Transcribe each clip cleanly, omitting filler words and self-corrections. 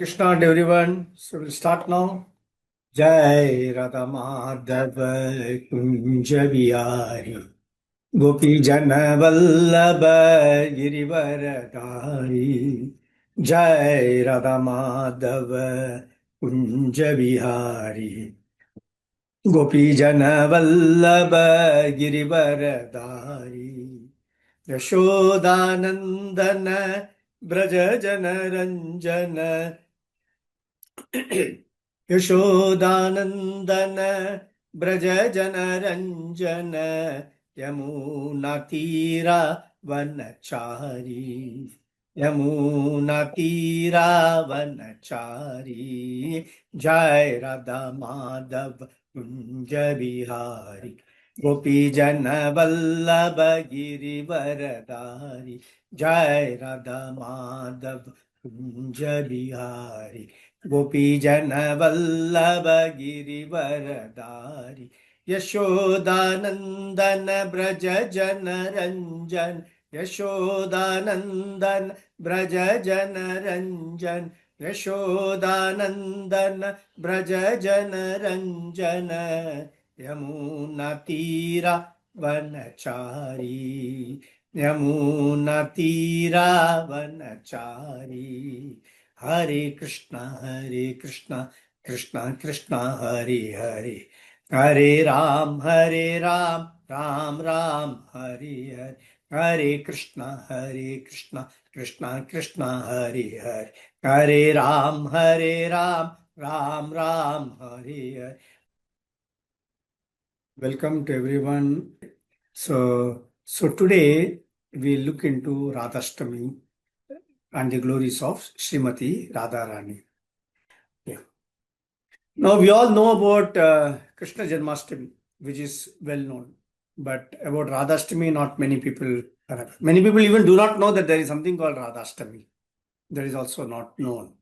Krishna to everyone. So we'll start now. Jai Radha Madhava Kunja Vihari Gopi Jana Vallabha Girivaradari Jai Radha Madhava Kunja Vihari Gopi Jana Vallabha Girivaradari Yashodanandana Braja Jana Ranjana Yashodanandana Braja Jana Ranjana Yamuna Tira Vanachari Yamuna Tira Vanachari Jai Radha Madhav Kunja Vihari Gopi Jana Vallabha Girivaradari Jai Radha Madhav Kunja Vihari Gopi Jana Vallabha Girivaradari Yashodanandana Braja Jana Ranjan Yashodanandana Braja Jana Ranjan Yashodanandana Braja Jana Ranjana Yamuna Tira Vanachari Yamuna Tira Vanachari Hare Krishna, Krishna Krishna, Hare Hare, Hare Ram, Ram Ram, Hare Hare, Hare Krishna, Krishna Krishna, Hare Hare, Hare Ram, Ram Ram, Hare Hare. Welcome to everyone. So today we look into Radhashtami and the glories of Srimati Radharani. Yeah. Now we all know about Krishna Janmashtami, which is well known. But about Radhashtami, not many people are. Many people even do not know that there is something called Radhashtami. That is also not known.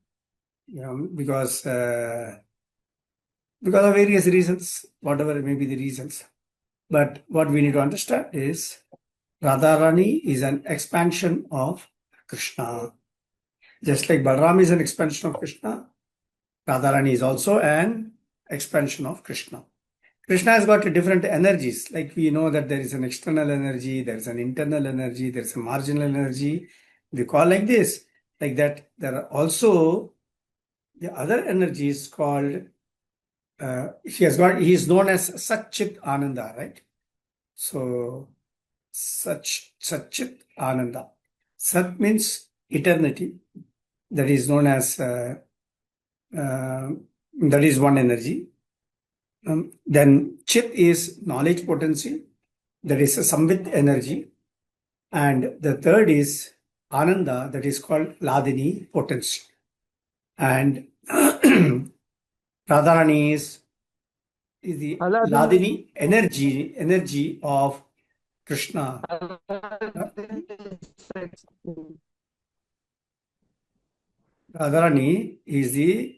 Because of various reasons, whatever may be the reasons. But what we need to understand is Radharani is an expansion of Krishna. Just like Balaram is an expansion of Krishna, Radharani is also an expansion of Krishna. Krishna has got different energies. Like we know that there is an external energy, there is an internal energy, there is a marginal energy. We call like this. Like that, there are also the other energies called, he is known as Satchit Ananda, right? So, Satchit Ananda. Sat means eternity. That is known as that is one energy. Then Chit is knowledge potency. That is a Samvit energy. And the third is Ananda, that is called Ladini potency. And Radharani is the Ladini energy of Krishna. Radharani is the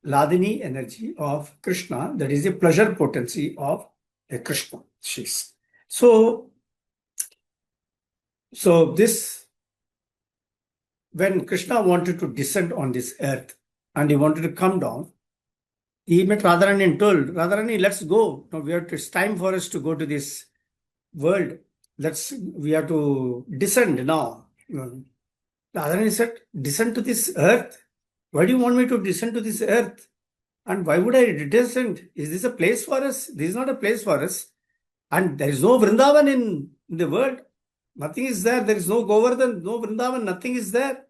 Ladini energy of Krishna, that is the pleasure potency of Krishna. So this, when Krishna wanted to descend on this earth and he wanted to come down, he met Radharani and told, Radharani, let's go. Now it's time for us to go to this world. We have to descend now. Radharani said, descend to this earth? Why do you want me to descend to this earth? And why would I descend? Is this a place for us? This is not a place for us. And there is no Vrindavan in the world. Nothing is there. There is no Govardhan, no Vrindavan, nothing is there.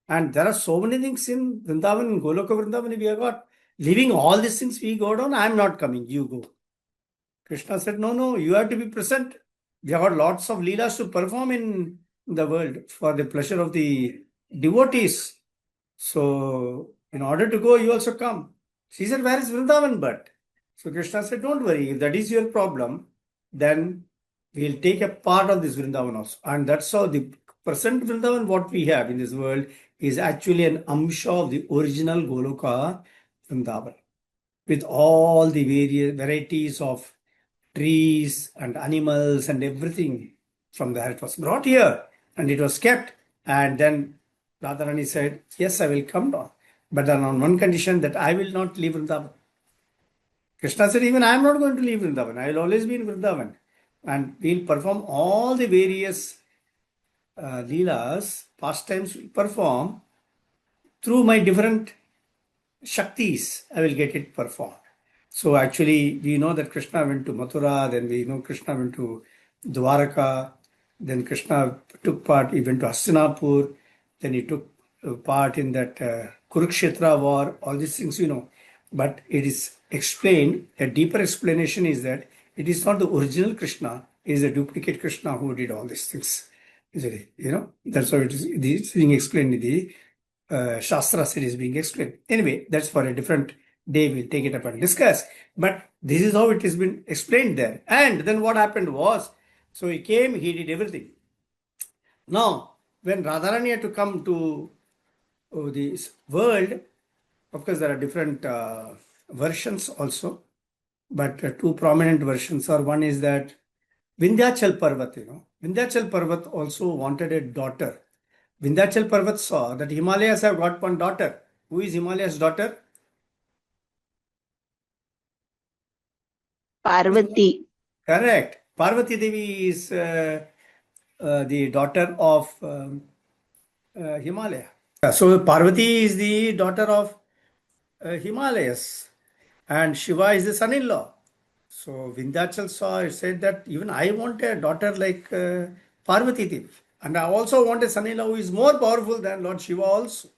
And there are so many things in Vrindavan, in Goloka Vrindavan, we have got. Leaving all these things, we go down. I am not coming, you go. Krishna said, no, you have to be present. We have got lots of leelas to perform in the world for the pleasure of the devotees. So, in order to go, you also come. She said, where is Vrindavan but? So Krishna said, don't worry, if that is your problem, then we'll take a part of this Vrindavan also. And that's how the present Vrindavan, what we have in this world, is actually an amsha of the original Goloka Vrindavan, with all the various varieties of trees and animals and everything from there. It was brought here and it was kept. And then Radharani said, yes, I will come down. but then on one condition, that I will not leave Vrindavan. Krishna said, even I am not going to leave Vrindavan. I will always be in Vrindavan. And we'll perform all the various leelas, pastimes we perform through my different Shaktis, I will get it performed. So actually, we know that Krishna went to Mathura, then we know Krishna went to Dwaraka, then Krishna took part, he went to Hastinapur, then he took part in that Kurukshetra war, all these things you know. But it is explained, a deeper explanation is that it is not the original Krishna, it is a duplicate Krishna who did all these things. You know, that's how it is being explained in the Shastras, it is being explained. Anyway, that's for a different day. We'll take it up and discuss. But this is how it has been explained there. And then what happened was, so he came, he did everything. Now, when Radharani had to come to this world, of course, there are different versions also, but two prominent versions are, one is that Vindhyachal Parvat, you know, Vindhyachal Parvat also wanted a daughter. Vindhyachal Parvat saw that Himalayas have got one daughter. Who is Himalayas' daughter? Parvati. Correct. Parvati Devi is the daughter of Himalaya. So Parvati is the daughter of Himalayas, and Shiva is the son-in-law. So Vindhyachal saw, said that even I want a daughter like Parvati Devi, and I also want a son-in-law who is more powerful than Lord Shiva also.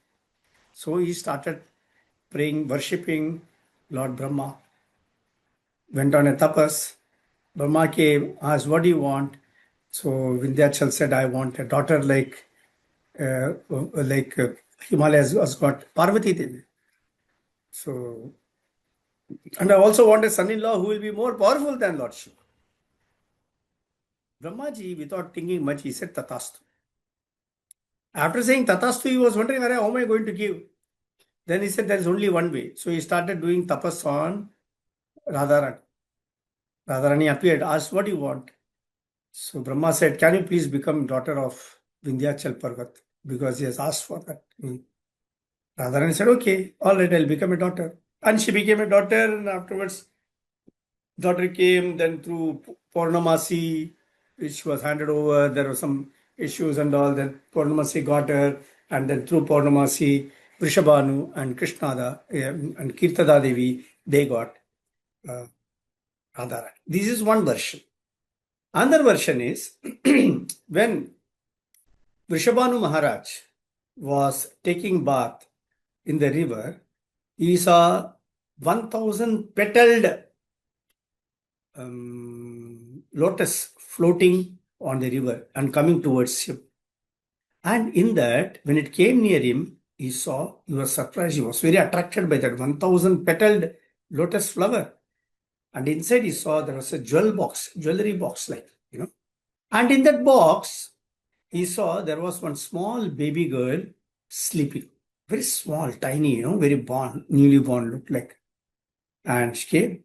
So he started praying, worshipping Lord Brahma, went on a tapas. Brahma came, asked, what do you want? So Vindhyachal said, I want a daughter like Himalayas has got Parvati Devi. So, and I also want a son-in-law who will be more powerful than Lord Shiva. Brahmaji, without thinking much, he said, Tatastu. After saying Tatastu, he was wondering, how am I going to give? Then he said, there is only one way. So he started doing tapas on Radharani. Radharani appeared, asked, what do you want? So Brahma said, can you please become daughter of Vindhyachal Parvat? Because he has asked for that. Radharani said, okay, all right, I'll become a daughter. And she became a daughter, and afterwards, daughter came, then through Purnamasi, which was handed over, there were some issues and all, then Purnamasi got her, and then through Purnamasi, Vrishabhanu and Krishnada and Kirtada Devi, they got Radharani. This is one version. Another version is when Vrishabhanu Maharaj was taking bath in the river, he saw 1,000 petaled lotus floating on the river and coming towards him. And in that, when it came near him, he saw, he was surprised, he was very attracted by that 1,000 petaled lotus flower. And inside he saw there was a jewelry box like, you know. And in that box, he saw there was one small baby girl sleeping. Very small, tiny, you know, very born, newly born looked like. And she came.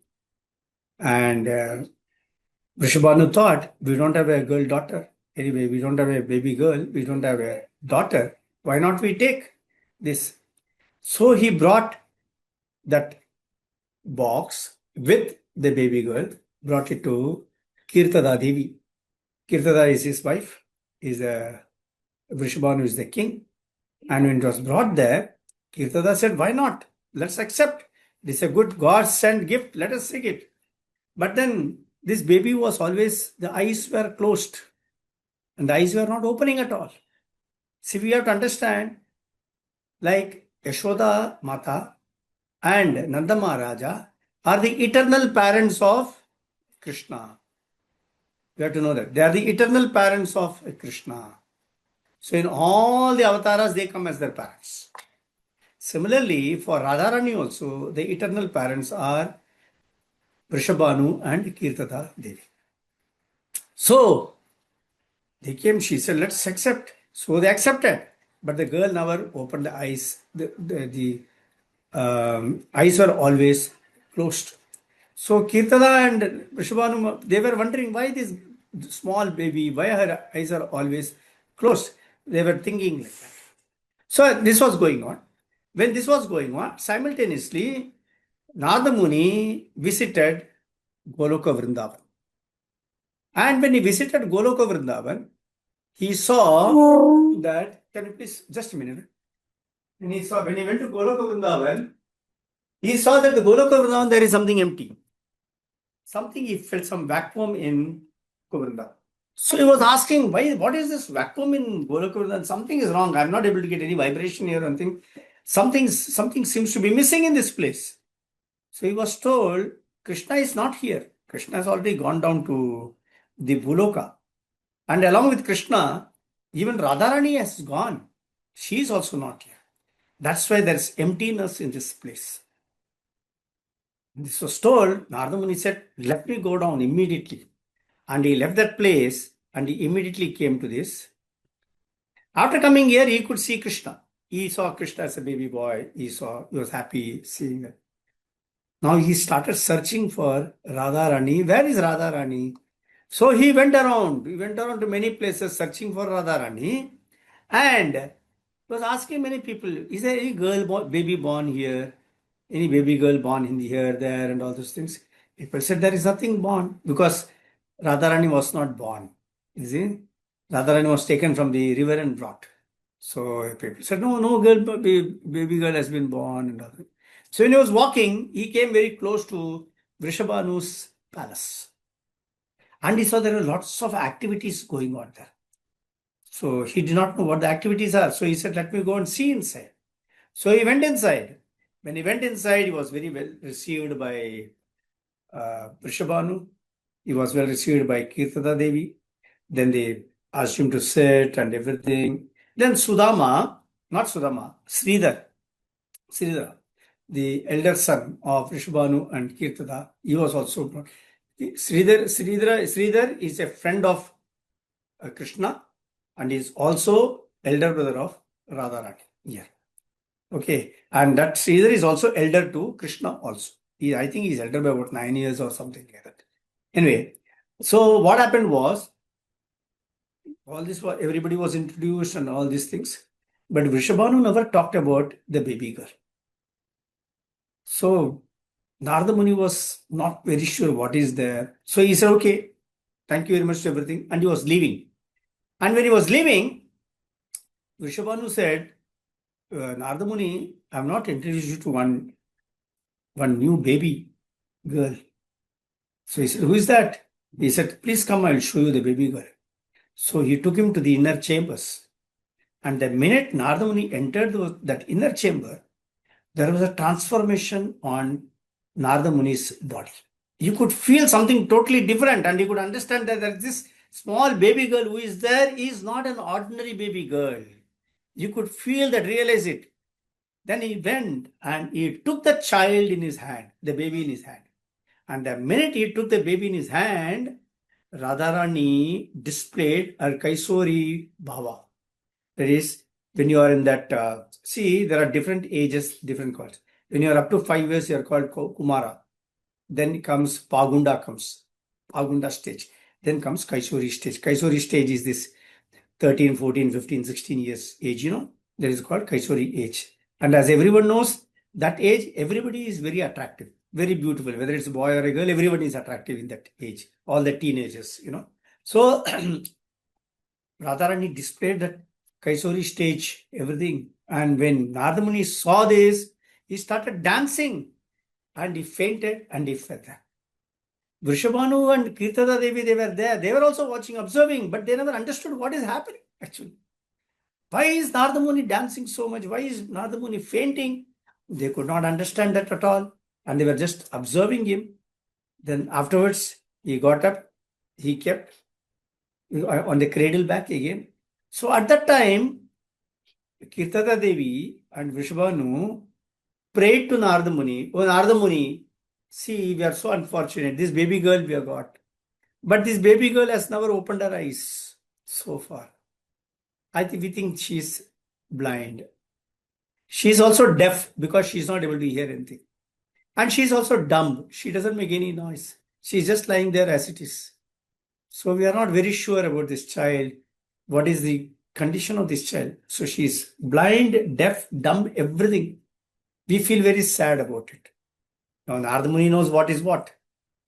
And Vrishabhanu thought, we don't have a girl daughter. Anyway, we don't have a baby girl. We don't have a daughter. Why not we take this? So he brought that box with the baby girl, brought it to Kirtada Devi. Kirtada is his wife. Vrishabhanu is the king. And when it was brought there, Kirtada said, why not? Let's accept. This is a good God-sent gift. Let us take it. But then this baby was always, the eyes were closed. And the eyes were not opening at all. See, we have to understand, like Yashoda Mata and Nanda Maharaja are the eternal parents of Krishna. We have to know that. They are the eternal parents of Krishna. So in all the avatars, they come as their parents. Similarly, for Radharani also, the eternal parents are Vrishabhanu and Kirtada Devi. So, they came, she said, let's accept. So they accepted. But the girl never opened the eyes. The eyes were always closed. So Kirtada and Vrishabhanu, they were wondering why this small baby, why her eyes are always closed. They were thinking like that. So this was going on. when this was going on, simultaneously, Narada Muni visited Goloka Vrindavan. And when he visited Goloka Vrindavan, he saw that, can you please, just a minute. When he went to Goloka Vrindavan, he saw that the Goloka Vrindavan, there is something empty. He felt some vacuum in Govrinda. So he was asking, what is this vacuum in Goloka Vrindavan? Something is wrong. I'm not able to get any vibration here or anything. Something seems to be missing in this place. So he was told, Krishna is not here. Krishna has already gone down to the Bhuloka. And along with Krishna, even Radharani has gone. She is also not here. That's why there's emptiness in this place. This was told, Narada Muni said, let me go down immediately. And he left that place and he immediately came to this. After coming here, he could see Krishna. He saw Krishna as a baby boy. He was happy seeing that. Now he started searching for Radharani. Where is Radharani? So he went around. He went around to many places searching for Radharani. And was asking many people, is there any baby born here? Any baby girl born in here, there, and all those things? People said there is nothing born because Radharani was not born. You see? Radharani was taken from the river and brought. So people said, no baby girl has been born. And all that. So when he was walking, he came very close to Vrishabhanu's palace. And he saw there were lots of activities going on there. So he did not know what the activities are. So he said, let me go and see inside. So he went inside. When he went inside, he was very well received by Vrishabhanu. He was well received by Kirtada Devi. Then they asked him to sit and everything. Then Sridhara, the elder son of Vrishabhanu and Kirtada, he was also brought. Sridhar is a friend of Krishna and is also elder brother of Radharani. Yeah. Okay. And that Sridhar is also elder to Krishna also. I think he's elder by about 9 years or something like that. Anyway, so what happened was, all this, everybody was introduced and all these things. But Vrishabhanu never talked about the baby girl. So Narada Muni was not very sure what is there. So he said, okay, thank you very much for everything. And he was leaving. And when he was leaving, Vrishabhanu said, Narada Muni, I have not introduced you to one new baby girl. So he said, who is that? He said, please come, I will show you the baby girl. So he took him to the inner chambers. And the minute Narada Muni entered that inner chamber, there was a transformation on Narada Muni's body. You could feel something totally different and you could understand that this small baby girl who is there is not an ordinary baby girl. You could feel that, realize it. Then he went and he took the child in his hand, the baby in his hand. And the minute he took the baby in his hand, Radharani displayed her Kaisori Bhava. That is, when you are in that, there are different ages, different calls. When you are up to 5 years, you are called Kumara. Then comes Pagunda stage. Then comes Kaisori stage. Kaisori stage is this 13, 14, 15, 16 years age, that is called Kaisori age. And as everyone knows, that age, everybody is very attractive, very beautiful. Whether it's a boy or a girl, everyone is attractive in that age. All the teenagers, So Radharani displayed that Kaisori stage, everything. And when Narada Muni saw this, he started dancing and he fainted and he fell there. Vrishabhanu and Kirtada Devi, they were there. They were also watching, observing, but they never understood what is happening actually. Why is Narada Muni dancing so much? Why is Narada Muni fainting? They could not understand that at all. And they were just observing him. Then afterwards, he got up. He kept on the cradle back again. So at that time, Kirtada Devi and Vrishabhanu prayed to Narada Muni. Oh, Narada Muni, see, we are so unfortunate. This baby girl we have got. But this baby girl has never opened her eyes so far. We think she is blind. She is also deaf because she is not able to hear anything. And she is also dumb. She doesn't make any noise. She is just lying there as it is. So we are not very sure about this child. What is the condition of this child. So she is blind, deaf, dumb, everything. We feel very sad about it. Now Narada Muni knows what is what,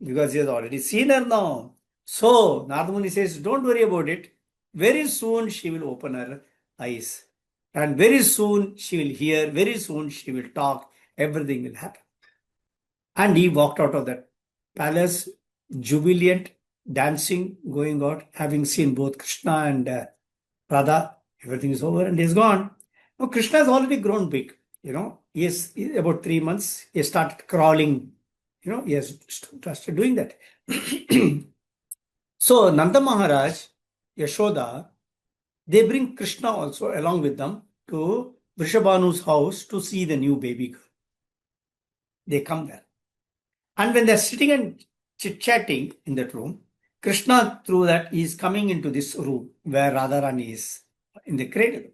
because he has already seen her now. So Narada Muni says, don't worry about it. Very soon she will open her eyes. And very soon she will hear, very soon she will talk, everything will happen. And he walked out of that palace, jubilant, dancing, going out, having seen both Krishna and Radha. Everything is over and he's gone. Now Krishna has already grown big. He is about 3 months. He started crawling. He has started doing that. So Nanda Maharaj, Yashoda, they bring Krishna also along with them to Vrishabhanu's house to see the new baby girl. They come there. And when they're sitting and chit-chatting in that room, Krishna, through that, is coming into this room where Radharani is in the cradle.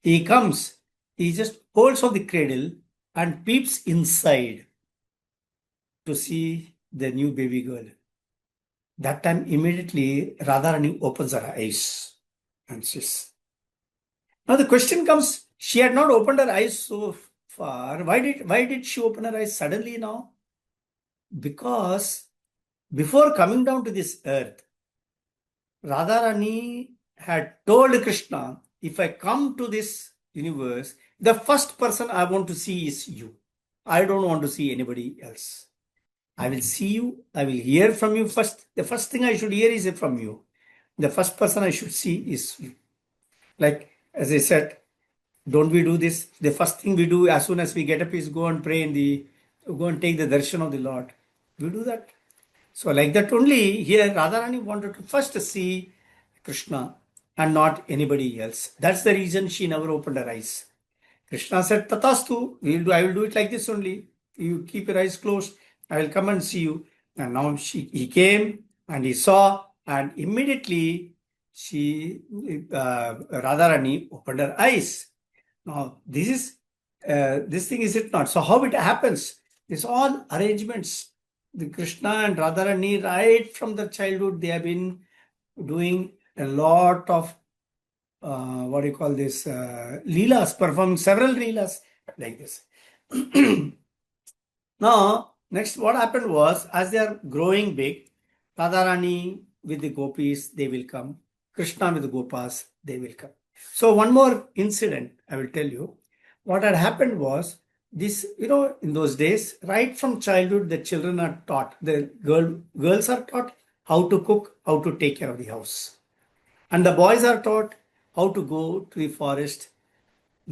He comes, he just holds of the cradle and peeps inside to see the new baby girl. That time, immediately, Radharani opens her eyes and says, now the question comes, she had not opened her eyes so far. Why did she open her eyes suddenly now? Because before coming down to this earth, Radharani had told Krishna, if I come to this universe, the first person I want to see is you. I don't want to see anybody else. I will see you. I will hear from you first. The first thing I should hear is from you. The first person I should see is you. Like, as I said, don't we do this? The first thing we do as soon as we get up is go and pray go and take the darshan of the Lord. We do that. So like that only, here Radharani wanted to first see Krishna and not anybody else. That's the reason she never opened her eyes. Krishna said, Tatastu, I will do it like this only. You keep your eyes closed. I will come and see you. And now he came and he saw, and immediately Radharani opened her eyes. Now this thing is it not? So how it happens? It's all arrangements. The Krishna and Radharani, right from the childhood, they have been doing a lot of leelas, performing several leelas like this. Now, next what happened was, as they are growing big, Radharani with the gopis, they will come. Krishna with the gopas, they will come. So one more incident I will tell you. What had happened was, this, in those days, right from childhood, the children are taught, the girls are taught how to cook, how to take care of the house. And the boys are taught how to go to the forest,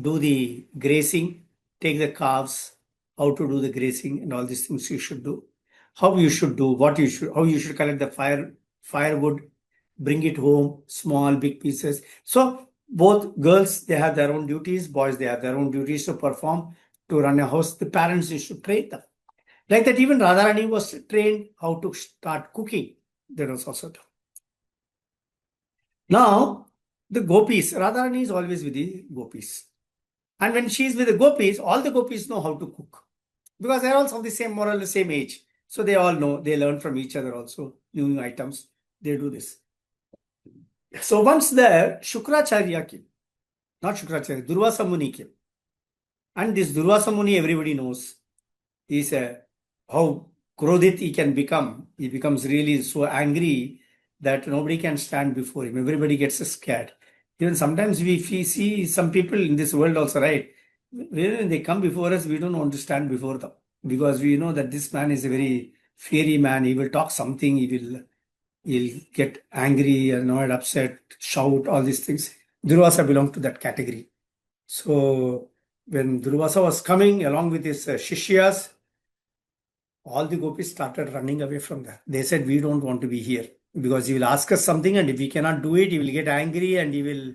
do the grazing, take the calves, how to do the grazing and all these things you should do. How you should do, how you should collect the firewood, bring it home, small, big pieces. So both girls, they have their own duties, boys, they have their own duties to perform, to run a house. The parents used to train them. Like that, even Radharani was trained how to start cooking. That was also done. Now, the gopis, Radharani is always with the gopis. And when she is with the gopis, all the gopis know how to cook. Because they are also of the same moral, the same age. So they all know, they learn from each other also, new items. They do this. So once there, Shukracharya came. Not Shukracharya, Durvasa Muni came. And this Durvasa Muni, everybody knows, is how krodhit he can become. He becomes really so angry that nobody can stand before him. Everybody gets scared. Even sometimes we see some people in this world also, right? When they come before us, we don't want to stand before them, because we know that this man is a very fiery man. He will talk something, he'll get angry, annoyed, upset, shout, all these things. Durvasa belonged to that category. So when Durvasa was coming along with his Shishyas, all the gopis started running away from there. They said, we don't want to be here, because he will ask us something, and if we cannot do it, he will get angry and he will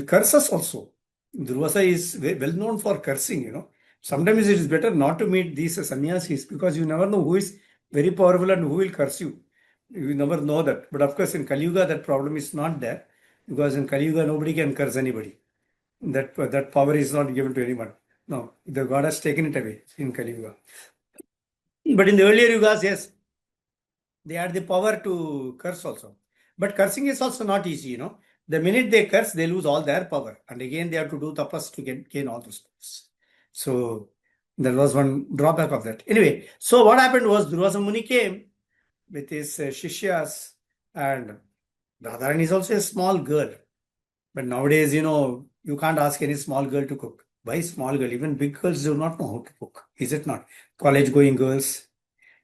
curse us also. Durvasa is well known for cursing, Sometimes it is better not to meet these sannyasis, because you never know who is very powerful and who will curse you. You never know that. But of course, in Kali Yuga, that problem is not there, because in Kali Yuga, nobody can curse anybody. That power is not given to anyone. No, the God has taken it away in Kali Yuga. But in the earlier Yugas, yes, they had the power to curse also. But cursing is also not easy, The minute they curse, they lose all their power. And again, they have to do tapas to gain all those powers. So there was one drawback of that. Anyway, so what happened was Durvasa Muni came with his Shishyas, and Radharani is also a small girl. But nowadays, you can't ask any small girl to cook. Why small girl? Even big girls do not know how to cook. Is it not? College going girls,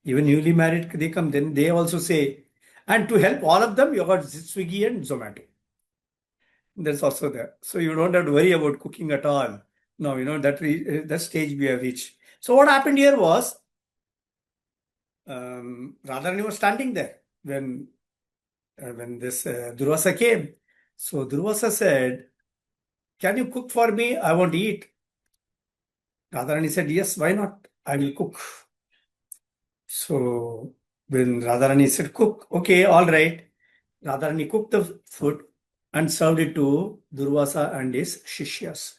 even newly married, they come, then they also say, and to help all of them, you got Swiggy and Zomato. That's also there. So you don't have to worry about cooking at all. No, that stage we have reached. So what happened here was, Radharani was standing there when this Durvasa came. So Durvasa said, "Can you cook for me? I want to eat." Radharani said, "Yes, why not? I will cook." So when Radharani said, "Cook," okay, all right. Radharani cooked the food and served it to Durvasa and his Shishyas.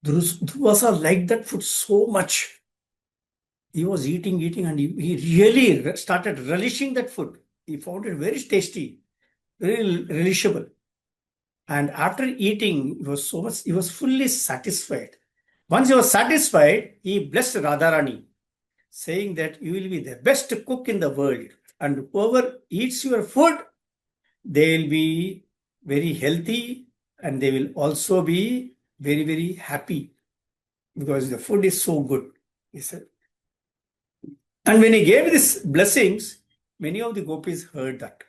Durvasa liked that food so much. He was eating, and he really started relishing that food. He found it very tasty, very relishable. And after eating, he was fully satisfied. Once he was satisfied, he blessed Radharani, saying that you will be the best cook in the world. And whoever eats your food, they will be very healthy, and they will also be very, very happy because the food is so good, he said. And when he gave these blessings, many of the gopis heard that.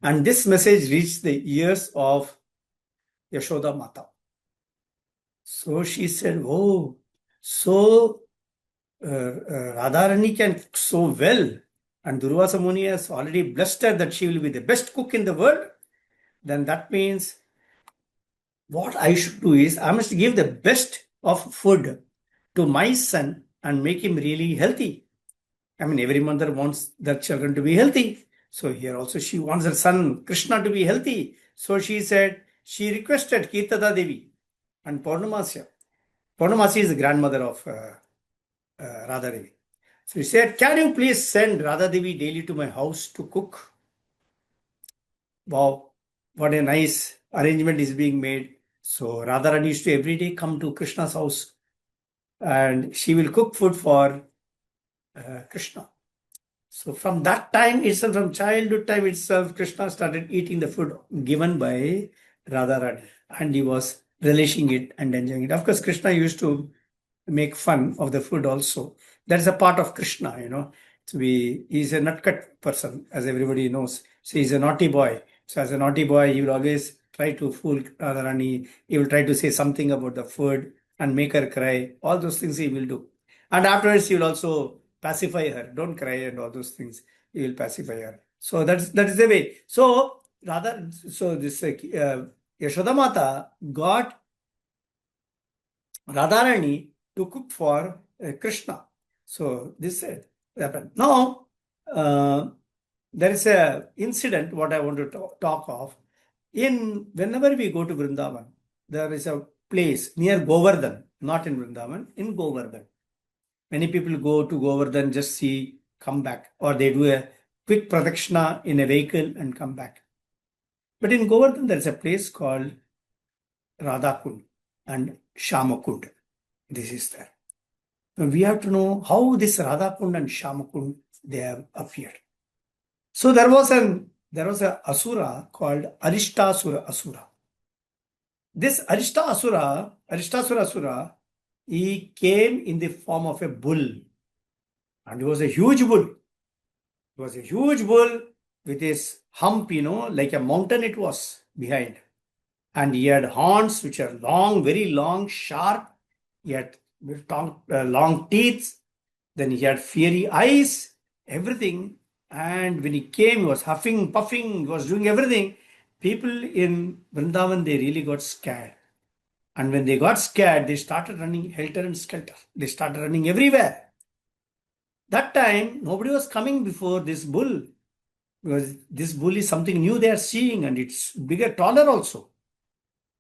And this message reached the ears of Yashoda Mata. So she said, "Oh, so Radharani can cook so well, and Durvasa Muni has already blessed her that she will be the best cook in the world. Then that means what I should do is I must give the best of food to my son and make him really healthy." I mean, every mother wants their children to be healthy. So here also she wants her son Krishna to be healthy. So she requested Kirtada Devi and Purnamasya. Purnamasi is the grandmother of Radha Devi. So he said, "Can you please send Radha Devi daily to my house to cook?" Wow, what a nice arrangement is being made. So Radharani used to every day come to Krishna's house, and she will cook food for Krishna. So from that time itself, from childhood time itself, Krishna started eating the food given by Radharani, and he was relishing it and enjoying it. Of course, Krishna used to make fun of the food also. That is a part of Krishna, he's a nutcut person, as everybody knows. So he's a naughty boy. So as a naughty boy, he will always try to fool Radharani. He will try to say something about the food and make her cry. All those things he will do. And afterwards, he will also pacify her. Don't cry and all those things. He will pacify her. So that is the way. So this Yashoda Mata got Radharani to cook for Krishna. So this happened. Now, there is a incident what I want to talk of. Whenever we go to Vrindavan, there is a place near Govardhan, not in Vrindavan, in Govardhan. Many people go to Govardhan, just see, come back, or they do a quick pradakshina in a vehicle and come back. But in Govardhan, there is a place called Radhakund and Shamakund. This is there. We have to know how this Radhakund and Shamakund they have appeared. So there was an asura called Arishtasura Asura. This Arishtasura Asura, he came in the form of a bull, and he was a huge bull. It was a huge bull with his hump, like a mountain it was behind. And he had horns which are long, very long, sharp. He had long teeth. Then he had fiery eyes, everything. And when he came, he was huffing, puffing, he was doing everything. People in Vrindavan, they really got scared. And when they got scared, they started running helter and skelter. They started running everywhere. That time, nobody was coming before this bull, because this bull is something new they are seeing, and it's bigger, taller also.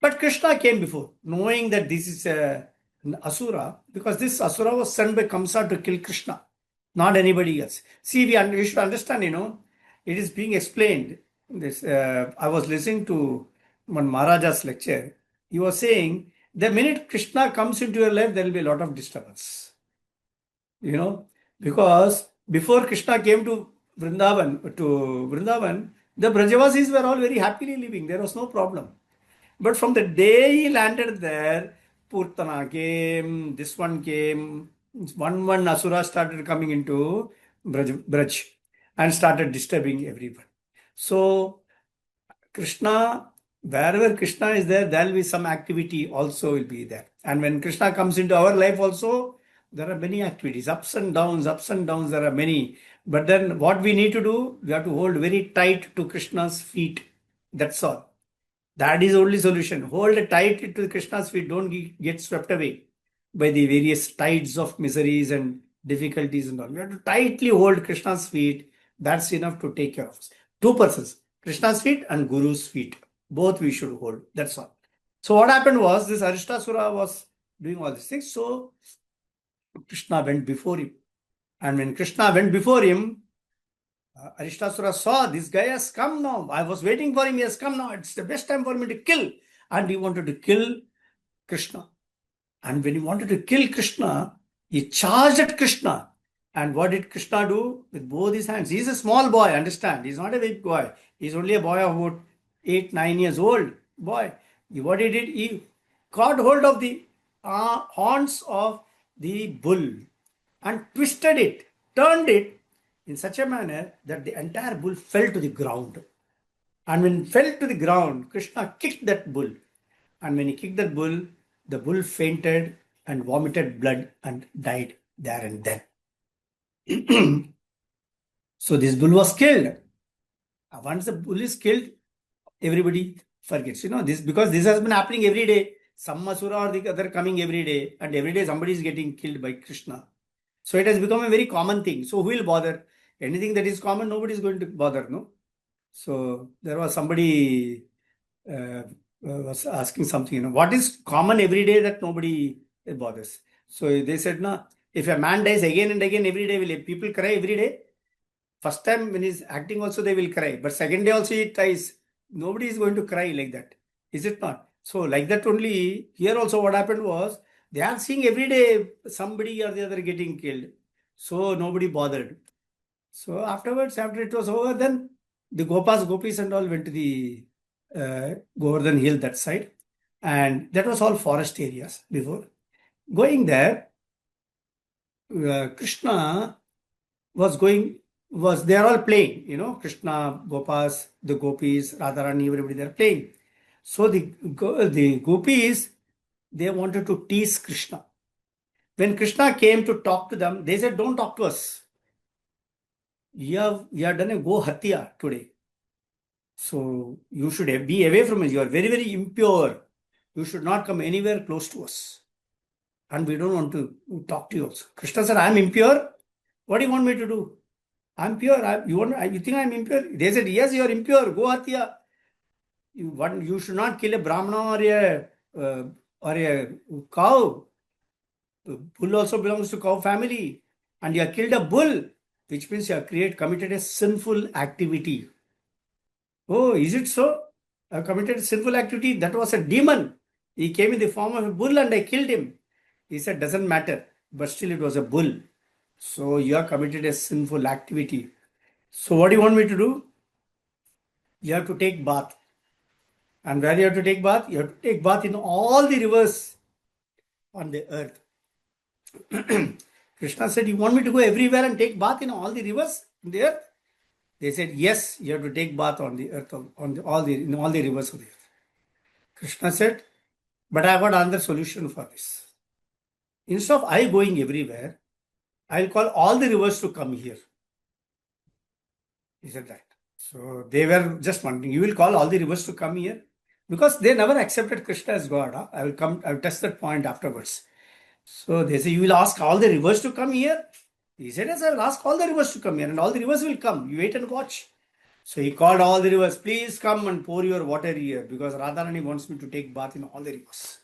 But Krishna came before, knowing that this is an asura, because this asura was sent by Kamsa to kill Krishna, not anybody else. See, we should understand, it is being explained. I was listening to one Maharaja's lecture. He was saying the minute Krishna comes into your life, there will be a lot of disturbance. Because before Krishna came to Vrindavan, the Brajavasis were all very happily living. There was no problem. But from the day he landed there, Purtana came, this one came, one Asura started coming into Braj and started disturbing everyone. So Krishna, wherever Krishna is there, there will be some activity also will be there. And when Krishna comes into our life also, there are many activities, ups and downs, there are many. But then what we need to do, we have to hold very tight to Krishna's feet. That's all. That is only solution. Hold tight to Krishna's feet. Don't get swept away by the various tides of miseries and difficulties and all. We have to tightly hold Krishna's feet. That's enough to take care of us. Two persons, Krishna's feet and Guru's feet. Both we should hold. That's all. So what happened was this Arishtasura was doing all these things. So Krishna went before him. And when Krishna went before him, Arishtasura saw this guy has come now. I was waiting for him. He has come now. It's the best time for me to kill. And he wanted to kill Krishna. And when he wanted to kill Krishna, he charged at Krishna. And what did Krishna do? With both his hands. He's a small boy, understand. He's not a big boy. He's only a boy of about 8-9 years old. Boy. What he did, he caught hold of the horns of the bull and twisted it, turned it in such a manner that the entire bull fell to the ground. And when it fell to the ground, Krishna kicked that bull. And when he kicked that bull, the bull fainted and vomited blood and died there and then. So this bull was killed. Once the bull is killed, everybody forgets. This because this has been happening every day. Some Asura or the other coming every day, and every day somebody is getting killed by Krishna. So it has become a very common thing. So who will bother? Anything that is common, nobody is going to bother, no? So there was somebody was asking something, what is common every day that nobody bothers? So they said, no, if a man dies again and again every day, will people cry every day? First time when he's acting also they will cry. But second day also he dies. Nobody is going to cry like that. Is it not? So like that only, here also what happened was, they are seeing every day somebody or the other getting killed. So nobody bothered. So afterwards, after it was over, then the gopis and all went to the Govardhan hill that side. And that was all forest areas before. Going there, Krishna they are all playing, Krishna, Gopas, the gopis, Radharani, everybody, they are playing. So the gopis, they wanted to tease Krishna. When Krishna came to talk to them, they said, don't talk to us. You have done a go hatya today. So you should be away from us. You are very, very impure. You should not come anywhere close to us. And we don't want to talk to you also. Krishna said, I am impure. What do you want me to do? I am pure. You think I am impure? They said, yes, you are impure. Go hatya. You should not kill a Brahmana or a cow. Bull also belongs to cow family. And you have killed a bull, which means you have committed a sinful activity. Oh, is it so? I have committed a sinful activity. That was a demon. He came in the form of a bull and I killed him. He said, doesn't matter. But still it was a bull. So you have committed a sinful activity. So what do you want me to do? You have to take bath. And where you have to take bath? You have to take bath in all the rivers on the earth. Krishna said, you want me to go everywhere and take bath in all the rivers in the earth? They said, yes, you have to take bath on the earth, in all the rivers of the earth. Krishna said, but I have got another solution for this. Instead of I going everywhere, I will call all the rivers to come here. He said that. So they were just wondering, you will call all the rivers to come here? Because they never accepted Krishna as God. Huh? I will test that point afterwards. So they say, you will ask all the rivers to come here? He said, yes, I will ask all the rivers to come here and all the rivers will come. You wait and watch. So he called all the rivers, please come and pour your water here because Radharani wants me to take bath in all the rivers.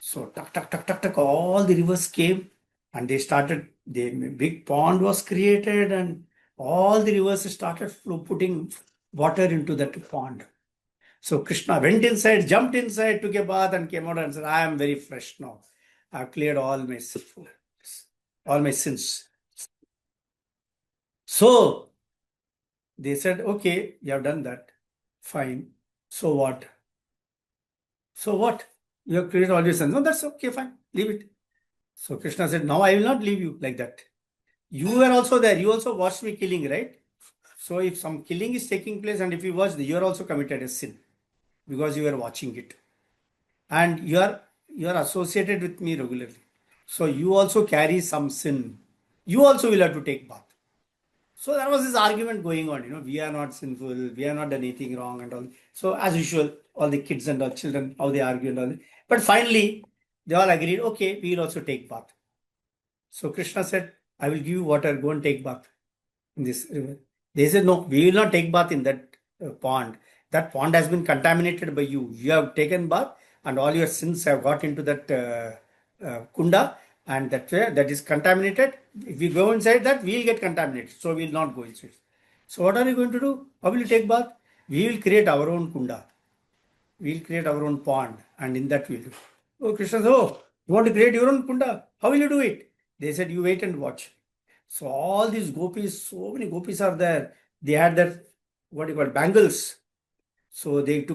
So tuck, all the rivers came and they started, the big pond was created and all the rivers started putting water into that pond. So Krishna went inside, jumped inside, took a bath, and came out and said, I am very fresh now. I've cleared all my sins. So they said, okay, you have done that. Fine. So what? So what? You have cleared all your sins. No, that's okay, fine. Leave it. So Krishna said, now I will not leave you like that. You were also there. You also watched me killing, right? So if some killing is taking place and if you watch, you are also committed a sin because you are watching it. And you are associated with me regularly. So you also carry some sin. You also will have to take bath. So there was this argument going on, we are not sinful, we are not done anything wrong and all. So as usual, all the kids and all children, how they argue and all. But finally, they all agreed, okay, we will also take bath. So Krishna said, I will give you water, go and take bath in this river. They said, no, we will not take bath in that pond. That pond has been contaminated by you. You have taken bath and all your sins have got into that kunda, and that is contaminated. If we go inside that, we will get contaminated. So we will not go inside. So what are you going to do? How will you take bath? We will create our own kunda. We will create our own pond, and in that we will do. Oh, Krishna said, oh, you want to create your own kunda? How will you do it? They said, you wait and watch. So all these gopis, so many gopis are there. They had that, what you call, bangles. So they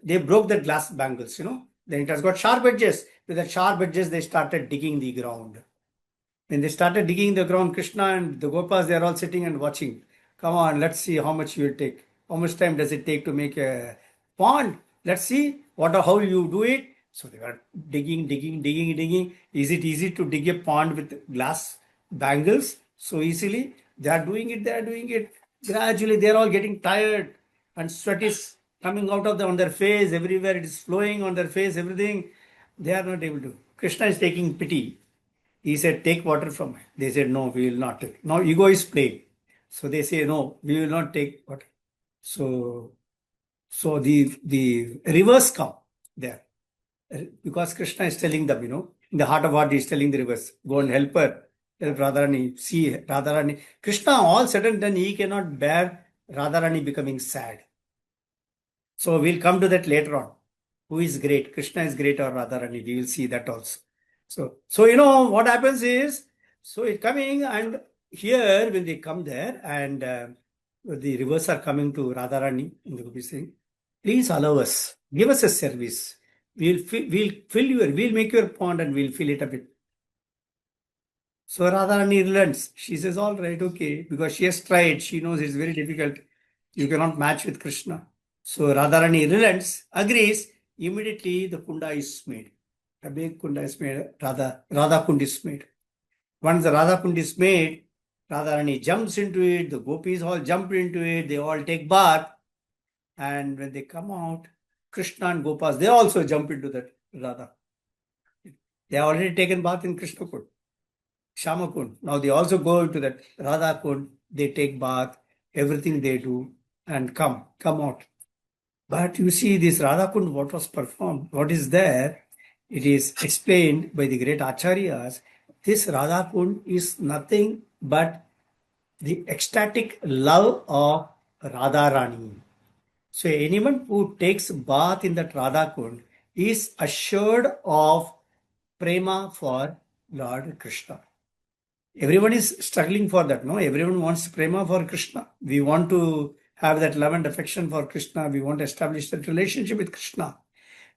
they broke the glass bangles, Then it has got sharp edges. With the sharp edges, they started digging the ground. When they started digging the ground, Krishna and the Gopas, they are all sitting and watching. Come on, let's see how much you will take. How much time does it take to make a pond? Let's see how you do it. So they were digging. Is it easy to dig a pond with glass bangles so easily? They are doing it. Gradually, they are all getting tired and sweat is coming out of on their face. Everywhere it is flowing on their face, everything. They are not able to. Krishna is taking pity. He said, take water from me. They said, no, we will not take. Now ego is playing. So they say, no, we will not take water. So the rivers come there. Because Krishna is telling them, in the heart of heart, he is telling the rivers, go and help her. Help Radharani. See Radharani. Krishna, all said and done, he cannot bear Radharani becoming sad. So we'll come to that later on. Who is great? Krishna is great or Radharani? We will see that also. So what happens is, so it's coming, and here when they come there and the rivers are coming to Radharani, and they will be saying, please allow us, give us a service. We'll make your pond and we'll fill it a bit. So Radharani relents. She says, all right, okay, because she has tried. She knows it's very difficult. You cannot match with Krishna. So Radharani relents, agrees. Immediately the kunda is made. A big kunda is made. Radha Kund is made. Once the Radha Kund is made, Radharani jumps into it. The gopis all jump into it. They all take bath. And when they come out, Krishna and Gopas, they also jump into that Radha. They have already taken bath in Krishna Kund, Shama Kund. Now they also go into that Radha Kund. They take bath, everything they do, and come out. But you see, this Radha Kund, what was performed, what is there, it is explained by the great Acharyas. This Radha Kund is nothing but the ecstatic love of Radharani. So anyone who takes bath in that Radha Kund is assured of prema for Lord Krishna. Everyone is struggling for that, no? Everyone wants prema for Krishna. We want to have that love and affection for Krishna. We want to establish that relationship with Krishna.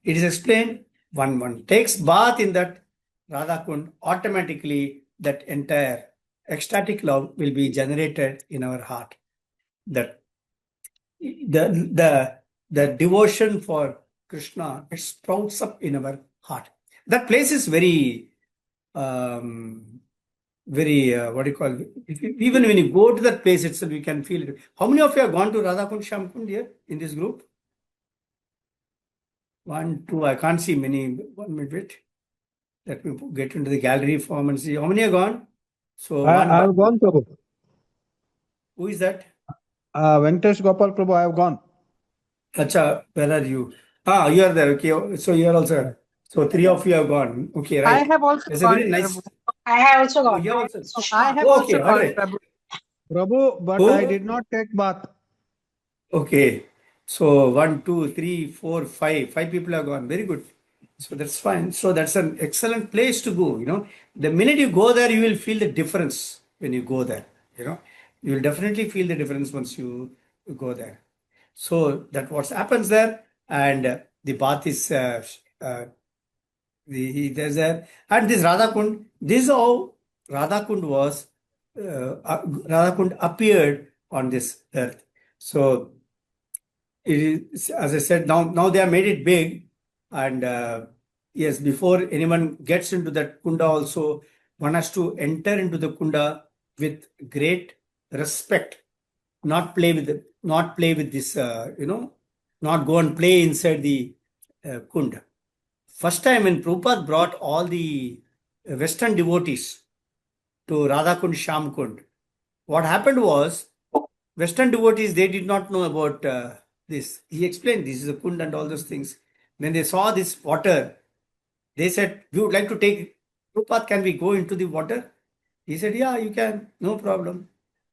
It is explained, one takes bath in that Radha Kund, automatically that entire ecstatic love will be generated in our heart. That the devotion for Krishna, it sprouts up in our heart. That place is very even when you go to that place itself, you can feel it. How many of you have gone to Radha Kund, Sham Kund here in this group? 1, 2, I can't see many. 1 minute. Let me get into the gallery form and see. How many have gone? So I have gone, Prabhu. Who is that? Venkatesh Gopal Prabhu, I have gone. Acha, where are you? You are there. Okay. So you are also. So 3 of you have gone. Okay, right. I have also It's gone. a very nice. I have also gone. You have also. I have Okay, also all gone, right. Prabhu. Prabhu, but Who? I did not take bath. Okay. So 1, 2, 3, 4, 5. 5 people have gone. Very good. So that's fine. So that's an excellent place to go. The minute you go there, you will feel the difference when you go there. You will definitely feel the difference once you go there. So that what happens there, and the bath is there's there, and this Radha Kund. This is how Radha Kund was. Radha Kund appeared on this earth. So it is, as I said, now they have made it big, and yes, before anyone gets into that kunda, also one has to enter into the kunda with great respect, not play with it, not play with this, not go and play inside the kunda. First time when Prabhupada brought all the Western devotees to Radha Kund, Sham Kund, what happened was Western devotees, they did not know about this. He explained this is a kund and all those things. When they saw this water, they said, "We would like to take Prabhupada, can we go into the water?" He said, "Yeah, you can, no problem."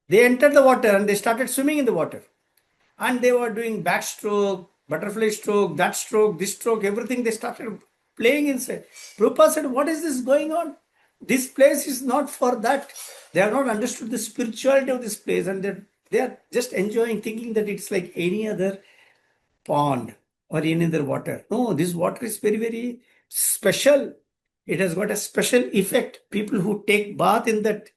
They entered the water and they started swimming in the water. And they were doing backstroke, butterfly stroke, that stroke, this stroke, everything. They started playing inside. Prabhupada said, "What is this going on? This place is not for that." They have not understood the spirituality of this place, and they are just enjoying, thinking that it's like any other pond or any other water. No, this water is very, very special. It has got a special effect. People who take bath in that,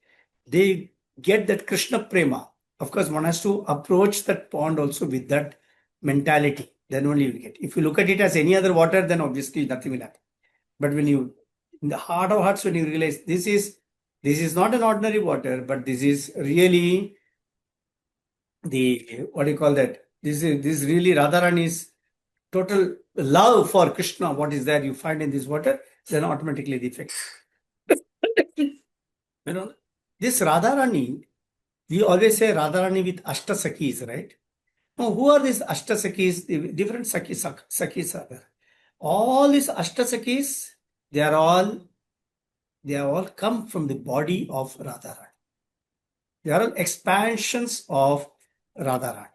they get that Krishna prema. Of course, one has to approach that pond also with that mentality. Then only you get. If you look at it as any other water, then obviously nothing will happen. But when you, in the heart of hearts, when you realize this is not an ordinary water, but this is really the, what do you call that? This really Radharani's total love for Krishna, what is there you find in this water, then automatically the effect. This Radharani, we always say Radharani with Ashtasakis, right? Now, who are these Ashtasakis? The different Sakis are there. All these Ashtasakis, they are all come from the body of Radharani. They are all expansions of Radharani.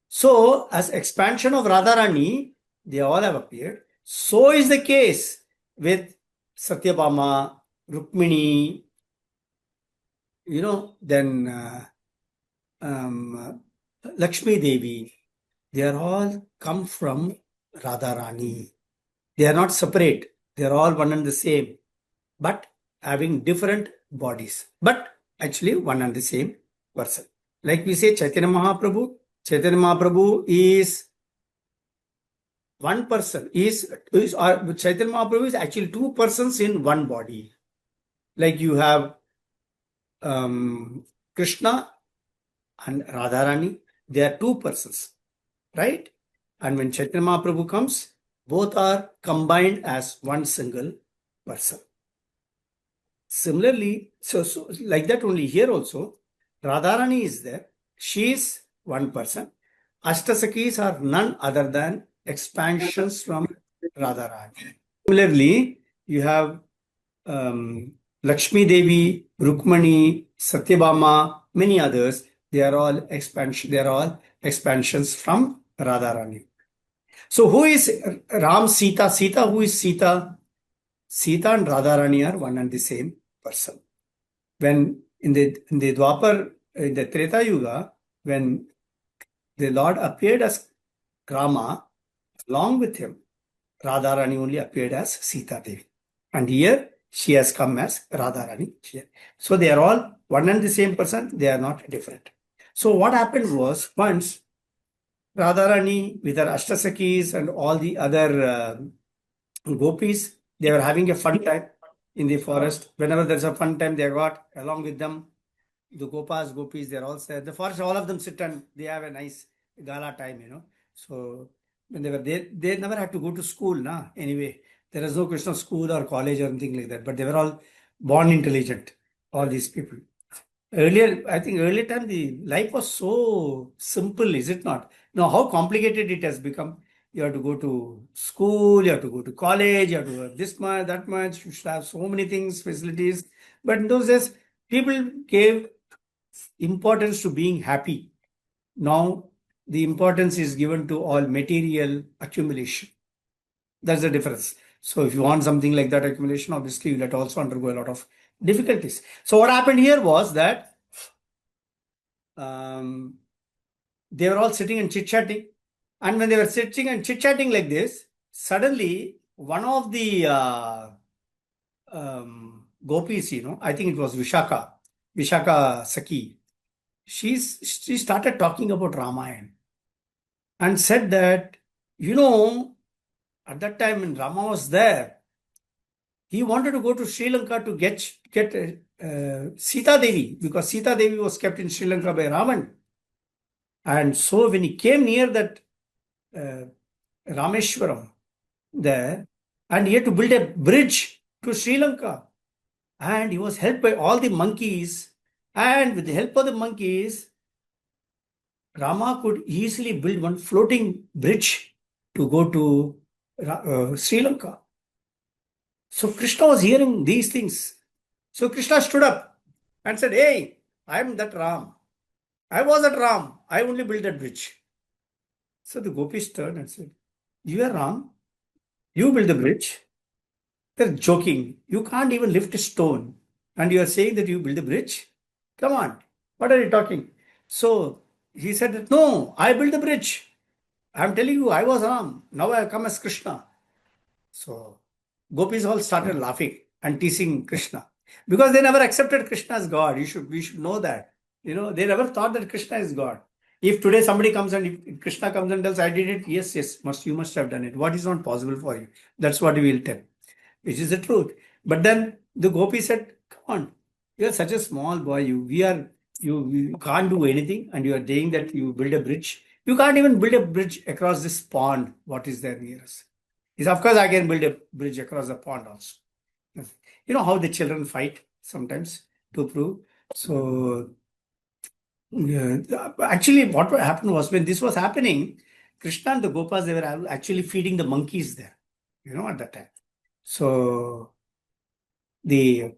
So, as expansion of Radharani, they all have appeared. So is the case with Satyabhama, Rukmini, then Lakshmi Devi. They are all come from Radharani. They are not separate. They are all one and the same, but having different bodies. But actually one and the same person. Like we say Chaitanya Mahaprabhu. Chaitanya Mahaprabhu is one person. Chaitanya Mahaprabhu is actually two persons in one body. Like you have Krishna and Radharani. They are two persons, right? And when Chaitanya Mahaprabhu comes, both are combined as one single person. Similarly, so like that only here also, Radharani is there. She is one person. Ashtasakis are none other than expansions from Radharani. Similarly, you have Lakshmi Devi, Rukmani, Satyabhama, many others. They are all expansions from Radharani. So who is Ram, Sita? Sita, who is Sita? Sita and Radharani are one and the same person. When in the Dwapar, in the Treta Yuga, when the Lord appeared as Rama, along with him, Radharani only appeared as Sita Devi. And here she has come as Radharani. So they are all one and the same person, they are not different. So what happened was, once Radharani with her Ashtasakis and all the other gopis, they were having a fun time in the forest. Whenever there's a fun time, they got along with them. The gopis, they're all there. The forest, all of them sit and they have a nice gala time. So when they were there, they never had to go to school, anyway. There is no Krishna school or college or anything like that, but they were all born intelligent, all these people. I think earlier time, the life was so simple, is it not? Now, how complicated it has become. You have to go to school, you have to go to college, you have to have this much, that much, you should have so many things, facilities. But in those days, people gave importance to being happy. Now, the importance is given to all material accumulation. That's the difference. So, if you want something like that accumulation, obviously, you will also undergo a lot of difficulties. So, what happened here was that they were all sitting and chit chatting. And when they were sitting and chit chatting like this, suddenly one of the gopis, I think it was Vishaka Saki, she started talking about Ramayana and said that, at that time when Rama was there, he wanted to go to Sri Lanka to get Sita Devi, because Sita Devi was kept in Sri Lanka by Ravan. And so when he came near that Rameshwaram there, and he had to build a bridge to Sri Lanka, and he was helped by all the monkeys, and with the help of the monkeys, Rama could easily build one floating bridge to go to Sri Lanka. So Krishna was hearing these things. So Krishna stood up and said, "Hey, I am that Ram. I was that Ram. I only built that bridge." So the gopis turned and said, "You are Ram? You built the bridge?" They're joking. You can't even lift a stone. And you are saying that you built a bridge? Come on. What are you talking? So he said that, "No, I built the bridge. I'm telling you, I was Ram. Now I have come as Krishna." So gopis all started laughing and teasing Krishna because they never accepted Krishna as God. We should know that. They never thought that Krishna is God. If today somebody comes and if Krishna comes and tells, "I did it," yes, you must have done it. What is not possible for you? That's what we will tell, which is the truth. But then the gopi said, "Come on, you are such a small boy. You can't do anything, and you are saying that you build a bridge. You can't even build a bridge across this pond. What is there near us?" Is of course I can build a bridge across the pond also. You know how the children fight sometimes to prove. So actually, what happened was when this was happening, Krishna and the Gopas, they were actually feeding the monkeys there. At that time. So the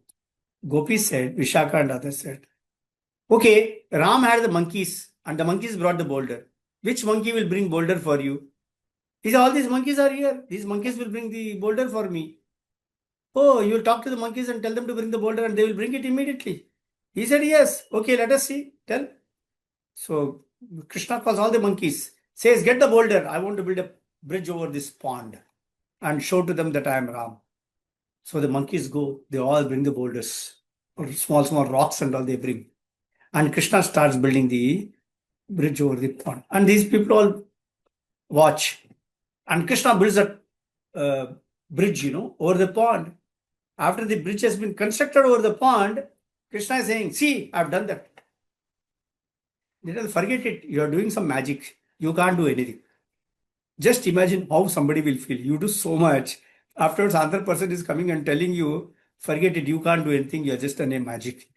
gopis said, Vishaka and others said, "Okay, Ram had the monkeys, and the monkeys brought the boulder. Which monkey will bring boulder for you?" He said, "All these monkeys are here. These monkeys will bring the boulder for me." "Oh, you will talk to the monkeys and tell them to bring the boulder and they will bring it immediately." He said, "Yes." "Okay, let us see. Tell." So Krishna calls all the monkeys, says, "Get the boulder. I want to build a bridge over this pond and show to them that I am Ram." So the monkeys go, they all bring the boulders, or small rocks and all they bring. And Krishna starts building the bridge over the pond. And these people all watch. And Krishna builds a bridge, over the pond. After the bridge has been constructed over the pond, Krishna is saying, "See, I've done that." They tell, "Forget it. You are doing some magic. You can't do anything." Just imagine how somebody will feel. You do so much. Afterwards, another person is coming and telling you, "Forget it. You can't do anything. You are just done a magic."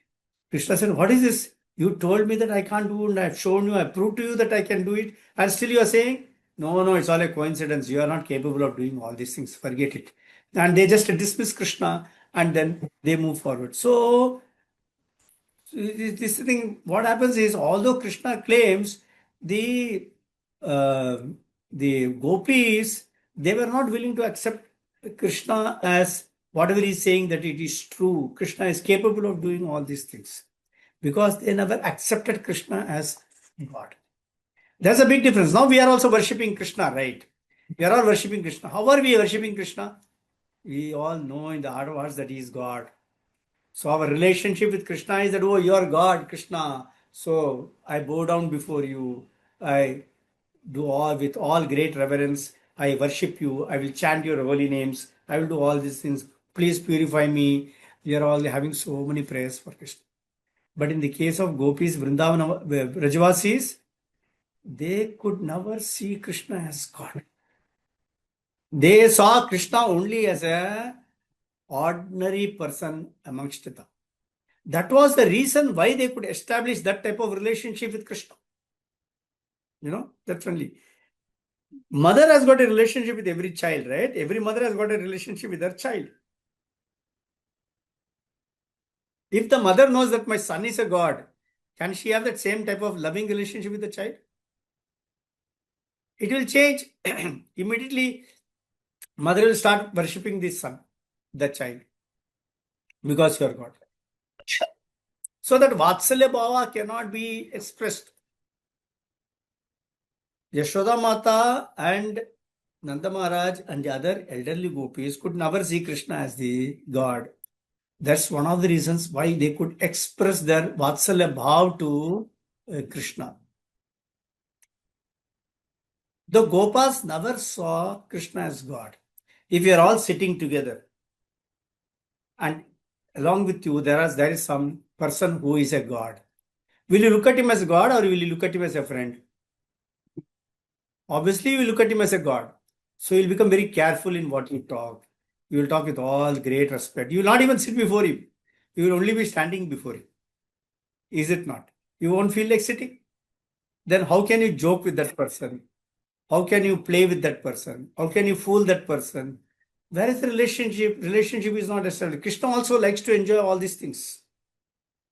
Krishna said, "What is this? You told me that I can't do, and I've shown you, I proved to you that I can do it. And still you are saying, no, it's all a coincidence. You are not capable of doing all these things. Forget it." And they just dismiss Krishna and then they move forward. So this thing, what happens is, although Krishna claims the uh, the gopis, they were not willing to accept Krishna as whatever he's saying that it is true. Krishna is capable of doing all these things because they never accepted Krishna as God. There's a big difference. Now we are also worshipping Krishna, right? We are all worshipping Krishna. How are we worshipping Krishna? We all know in the heart of hearts that he is God. So our relationship with Krishna is that, "Oh, you are God, Krishna. So I bow down before you. I do all with all great reverence. I worship you. I will chant your holy names. I will do all these things. Please purify me." We are all having so many prayers for Krishna. But in the case of gopis, Vrindavan, Rajavasis, they could never see Krishna as God. They saw Krishna only as a ordinary person amongst them. That was the reason why they could establish that type of relationship with Krishna. That's only. Mother has got a relationship with every child, right? Every mother has got a relationship with her child. If the mother knows that my son is a God, Can she have that same type of loving relationship with the child? It will change. Immediately, mother will start worshipping this son, the child, because you are God. So that Vatsalya Bhava cannot be expressed. Yashoda Mata and Nanda Maharaj and the other elderly gopis could never see Krishna as the God. That's one of the reasons why they could express their Vatsalya Bhav to Krishna. The Gopas never saw Krishna as God. If you are all sitting together and along with you there is some person who is a God, will you look at him as a God or will you look at him as a friend? Obviously, you will look at him as a God. So you'll become very careful in what you talk. You will talk with all great respect. You will not even sit before him. You will only be standing before him. Is it not? You won't feel like sitting. Then how can you joke with that person? How can you play with that person? How can you fool that person? Where is the relationship? Relationship is not established. Krishna also likes to enjoy all these things.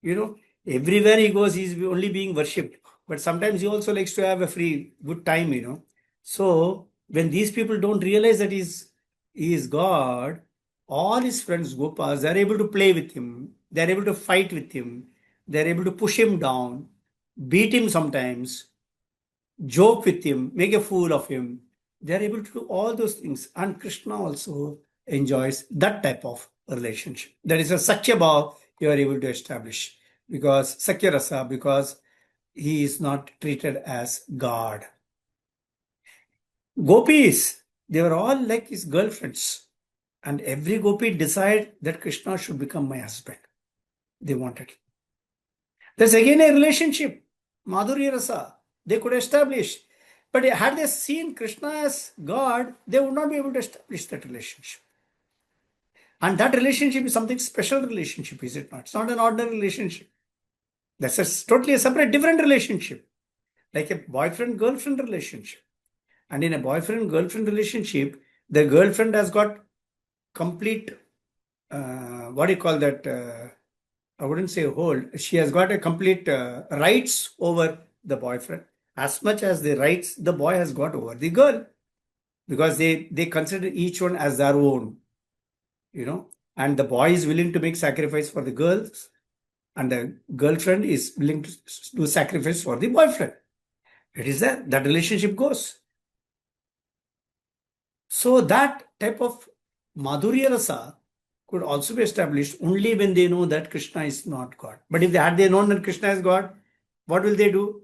Everywhere he goes, he's only being worshipped. But sometimes he also likes to have a free, good time. So when these people don't realize that he is God, all his friends, Gopas, they're able to play with him. They're able to fight with him. They're able to push him down, beat him sometimes, joke with him, make a fool of him. They're able to do all those things. And Krishna also enjoys that type of relationship. That is a Sakya Bhav you are able to establish. Because Sakya Rasa, because he is not treated as God. Gopis, they were all like his girlfriends. And every gopi decided that Krishna should become my husband. They wanted. There's again a relationship. Madhurya Rasa, they could establish. But had they seen Krishna as God, they would not be able to establish that relationship. And that relationship is something special relationship, is it not? It's not an ordinary relationship. That's totally a separate, different relationship. Like a boyfriend-girlfriend relationship. And in a boyfriend-girlfriend relationship, the girlfriend has got complete, what do you call that? I wouldn't say hold. She has got a complete rights over the boyfriend as much as the rights the boy has got over the girl, because they consider each one as their own, and the boy is willing to make sacrifice for the girls and the girlfriend is willing to do sacrifice for the boyfriend. It is that relationship goes. So that type of Madhurya Rasa could also be established only when they know that Krishna is not God. But if they known that Krishna is God, what will they do?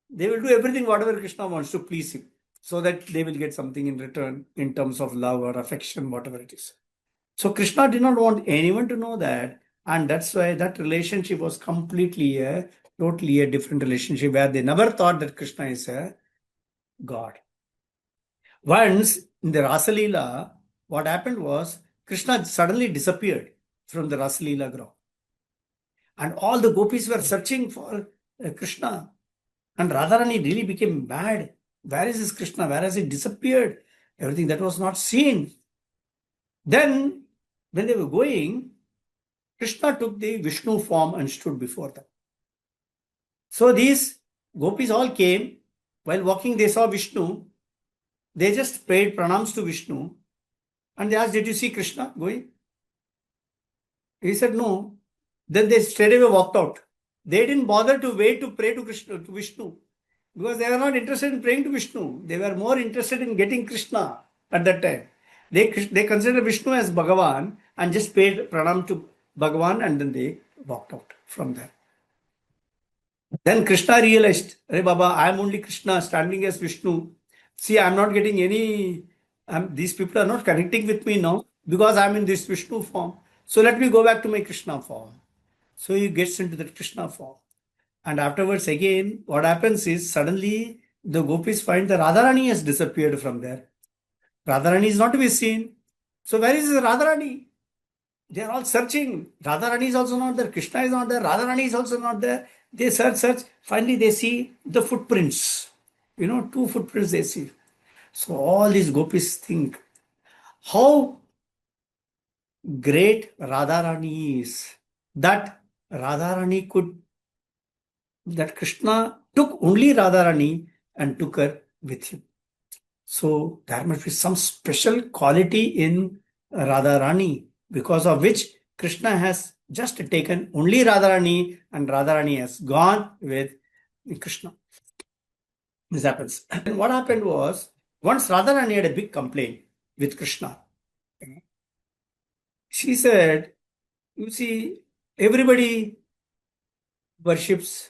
They will do everything whatever Krishna wants to please him, so that they will get something in return in terms of love or affection, whatever it is. So Krishna did not want anyone to know that, and that's why that relationship was totally a different relationship, where they never thought that Krishna is a God. Once in the Rasa Leela, what happened was Krishna suddenly disappeared from the Rasa Leela ground. And all the gopis were searching for Krishna. And Radharani really became mad. Where is this Krishna? Where has he disappeared? Everything that was not seen. Then, when they were going, Krishna took the Vishnu form and stood before them. So these gopis all came. While walking, they saw Vishnu. They just paid pranams to Vishnu. And they asked, did you see Krishna going? He said, no. Then they straightaway walked out. They didn't bother to wait to pray to Vishnu, because they were not interested in praying to Vishnu. They were more interested in getting Krishna at that time. They considered Vishnu as Bhagavan and just paid pranam to Bhagavan, and then they walked out from there. Then Krishna realized, Hey Baba, I am only Krishna standing as Vishnu. See, I am not getting any, these people are not connecting with me now because I am in this Vishnu form. So let me go back to my Krishna form. So he gets into that Krishna form. And afterwards, again, what happens is suddenly the gopis find that Radharani has disappeared from there. Radharani is not to be seen. So where is Radharani? They are all searching. Radharani is also not there. Krishna is not there. Radharani is also not there. They search. Finally, they see the footprints. 2 footprints they see. So all these gopis think how great Radharani is, that Radharani could that Krishna took only Radharani and took her with him. So there must be some special quality in Radharani, because of which Krishna has just taken only Radharani and Radharani has gone with Krishna. This happens. And what happened was, once Radharani had a big complaint with Krishna. She said, you see, everybody worships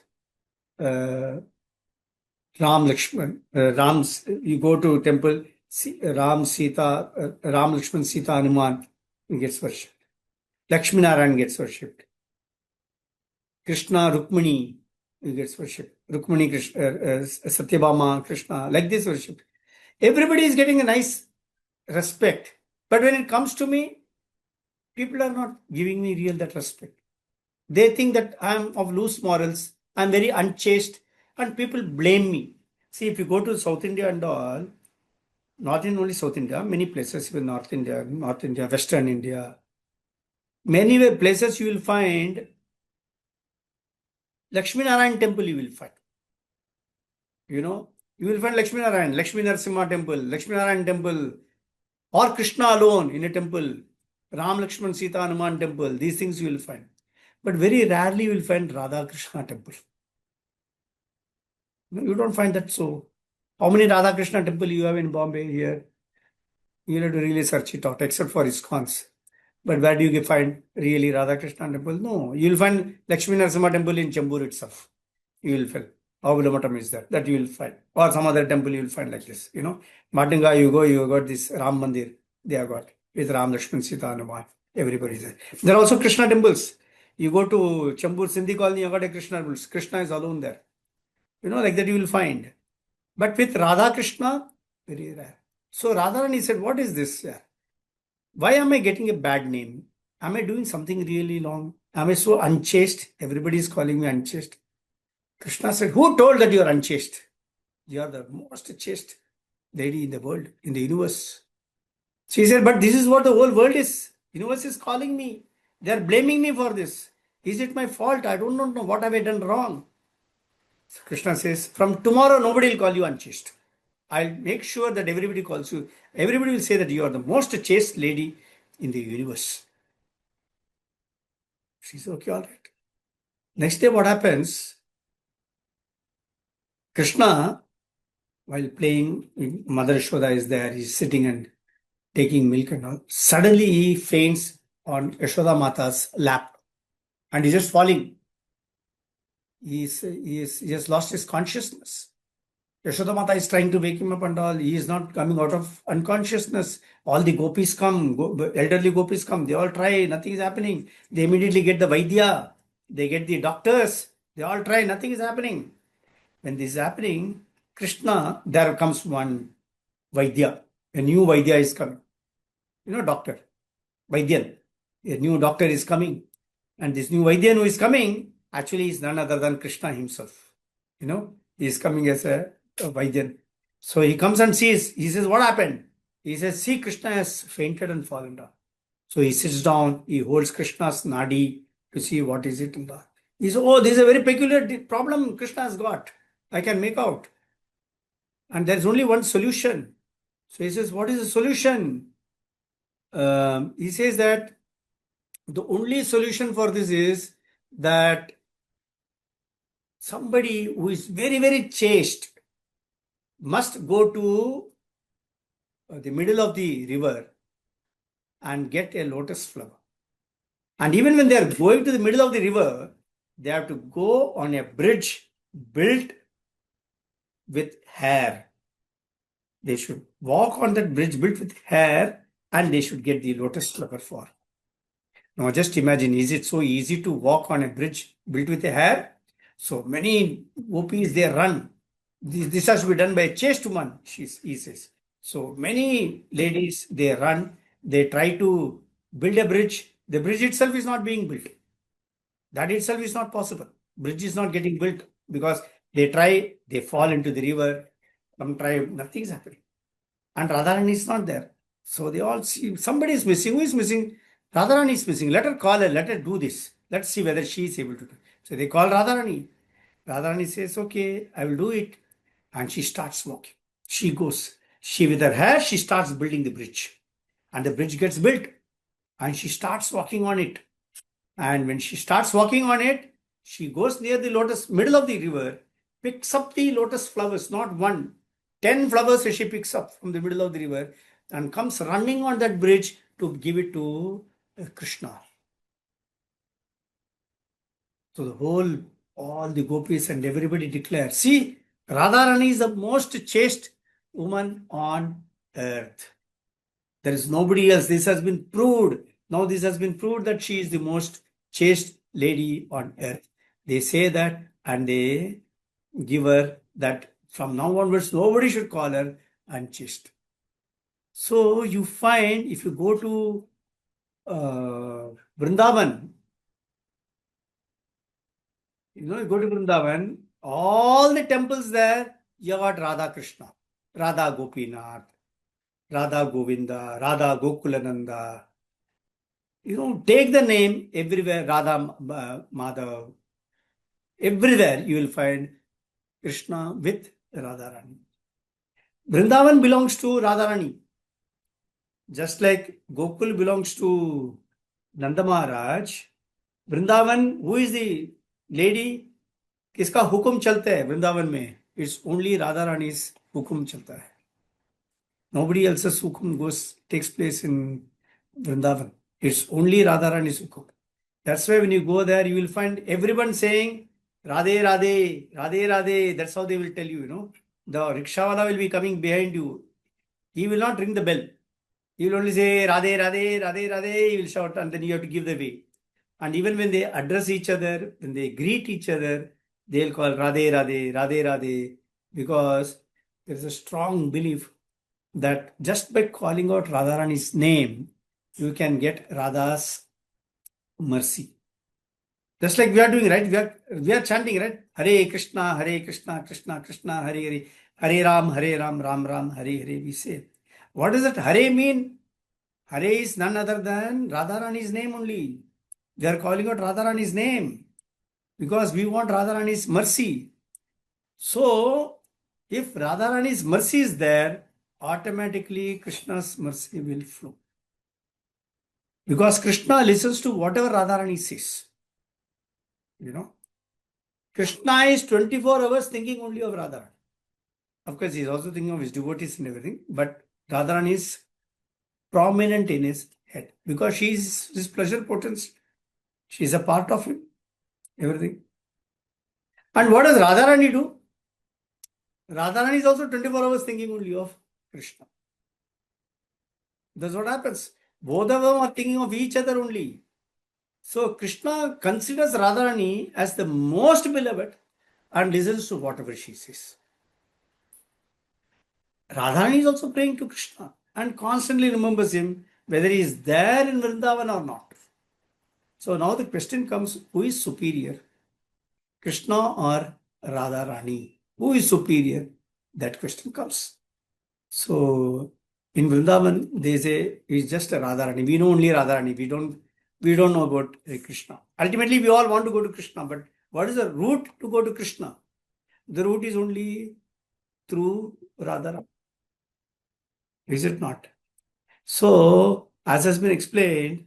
Ram Lakshman. You go to temple, Ram Lakshman, Sita, Hanuman gets worshipped. Lakshmi Narayan gets worshipped. Krishna, Rukmini gets worshipped. Rukmini, Krishna, Satyabhama, Krishna, like this worshipped. Everybody is getting a nice respect. But when it comes to me, people are not giving me real that respect. They think that I'm of loose morals, I'm very unchaste, and people blame me. See, if you go to South India and all, not in only South India, many places, even North India, Western India, many places you will find Lakshmi Narayan temple you will find. You know, you will find Lakshmi Narayan, Lakshmi Narasimha temple, Lakshmi Narayan temple, or Krishna alone in a temple, Ram Lakshman Sita Hanuman temple, these things you will find. But very rarely you will find Radha Krishna temple. No, you don't find that so. How many Radha Krishna temple you have in Bombay here? You have to really search it out, except for ISKCONs. But where do you find really Radha Krishna temple? No, you will find Lakshmi Narasimha temple in Chembur itself. You will find. Avulamatam is there. That you will find. Or some other temple you will find like this. You know, Matunga, you got this Ram Mandir. They have got with Ram Lakshman Sita Hanuman. Everybody is there. There are also Krishna temples. You go to Chembur Sindhi colony, you got a Krishna temple. Krishna is alone there. You know, like that you will find. But with Radha Krishna, very rare. So Radharani said, what is this? Why am I getting a bad name? Am I doing something really wrong? Am I so unchaste? Everybody is calling me unchaste. Krishna said, who told that you are unchaste? You are the most chaste lady in the world, in the universe. She said, but this is what the whole world is. Universe is calling me. They are blaming me for this. Is it my fault? I don't know what have I done wrong. So Krishna says, from tomorrow nobody will call you unchaste. I'll make sure that everybody calls you. Everybody will say that you are the most chaste lady in the universe. She said, okay, all right. Next day what happens? Krishna, while playing, Mother Yashoda is there, he's sitting and taking milk and all. Suddenly he faints on Yashoda Mata's lap and he's just falling. He has lost his consciousness. Yashoda Mata is trying to wake him up and all. He is not coming out of unconsciousness. All the gopis come, elderly gopis come. They all try, nothing is happening. They immediately get the Vaidya. They get the doctors. They all try, nothing is happening. When this is happening, Krishna, there comes one Vaidya. A new Vaidya is coming. You know, doctor, Vaidyan. A new doctor is coming. And this new Vaidyan who is coming, actually is none other than Krishna himself. You know, he is coming as a Vaidyan. So he comes and sees, he says, what happened? He says, see, Krishna has fainted and fallen down. So he sits down, he holds Krishna's nadi to see what is it in the. He says, oh, this is a very peculiar problem Krishna has got. I can make out. And there's only one solution. So he says, what is the solution? He says that the only solution for this is that somebody who is very, very chaste must go to the middle of the river and get a lotus flower. And even when they are going to the middle of the river, they have to go on a bridge built with hair. They should walk on that bridge built with hair and they should get the lotus flower for. Now just imagine, is it so easy to walk on a bridge built with a hair? So many gopis, they run. This has to be done by a chaste woman, he says. So many ladies, they run, they try to build a bridge. The bridge itself is not being built. That itself is not possible. Bridge is not getting built because they try, they fall into the river, some try, nothing is happening. And Radharani is not there. So they all see, somebody is missing. Who is missing? Radharani is missing. Let her call her, let her do this. Let's see whether she is able to do it. So they call Radharani. Radharani says, okay, I will do it. And she starts walking. She goes. She, with her hair, she starts building the bridge. And the bridge gets built. And she starts walking on it. And when she starts walking on it, she goes near the lotus, middle of the river, picks up the lotus flowers, not one, 10 flowers she picks up from the middle of the river and comes running on that bridge to give it to Krishna. So the whole, all the gopis and everybody declare, see, Radharani is the most chaste woman on earth. There is nobody else. This has been proved. Now this has been proved that she is the most chaste lady on earth. They say that and they give her that from now onwards, nobody should call her unchaste. So you find, if you go to Vrindavan, you go to Vrindavan, all the temples there, you got Radha Krishna, Radha Gopinath, Radha Govinda, Radha Gokulananda. Take the name everywhere, Radha Madhav. Everywhere you will find Krishna with Radharani. Vrindavan belongs to Radharani. Just like Gokul belongs to Nanda Maharaj, Vrindavan, who is the lady? किसका हुक्म चलता है वृंदावन में? It's only Radharani's हुक्म चलता है. Nobody else's hukum takes place in Vrindavan. It's only Radharani's hukum. That's why when you go there, you will find everyone saying Radhe Radhe, Radhe Radhe. That's how they will tell you, The rickshawala will be coming behind you. He will not ring the bell. He will only say Radhe Radhe, Radhe Radhe. He will shout and then you have to give the way. And even when they address each other, when they greet each other, they'll call Radhe Radhe, Radhe Radhe, because there is a strong belief that just by calling out Radharani's name, you can get Radha's mercy. Just like we are doing, right? We are chanting, right? Hare Krishna, Krishna Krishna, Hare Hare, Hare Ram, Ram Ram, Hare Hare, we say. What does that Hare mean? Hare is none other than Radharani's name only. We are calling out Radharani's name because we want Radharani's mercy. So, if Radharani's mercy is there, automatically Krishna's mercy will flow. Because Krishna listens to whatever Radharani says. Krishna is 24 hours thinking only of Radharani. Of course, he is also thinking of his devotees and everything, but Radharani is prominent in his head because she is his pleasure potency. She is a part of him, everything. And what does Radharani do? Radharani is also 24 hours thinking only of Krishna. That's what happens. Both of them are thinking of each other only. So Krishna considers Radharani as the most beloved and listens to whatever she says. Radharani is also praying to Krishna and constantly remembers him whether he is there in Vrindavan or not. So now the question comes, who is superior? Krishna or Radharani? Who is superior? That question comes. So in Vrindavan, they say it's just a Radharani. We know only Radharani. We don't know about Krishna. Ultimately, we all want to go to Krishna, but what is the route to go to Krishna? The route is only through Radharani. Is it not? So, as has been explained,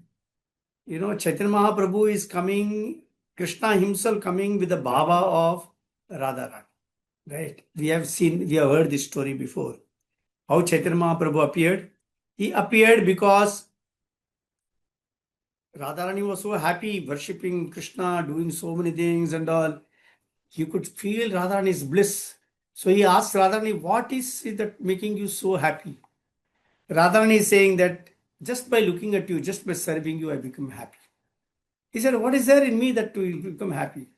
Chaitanya Mahaprabhu is coming, Krishna himself coming with the bhava of Radharani. Right? We have heard this story before. How Chaitanya Mahaprabhu appeared? He appeared because Radharani was so happy worshipping Krishna, doing so many things and all. You could feel Radharani's bliss. So he asked Radharani, what is it that making you so happy? Radharani is saying that just by looking at you, just by serving you, I become happy. He said, what is there in me that will become happy?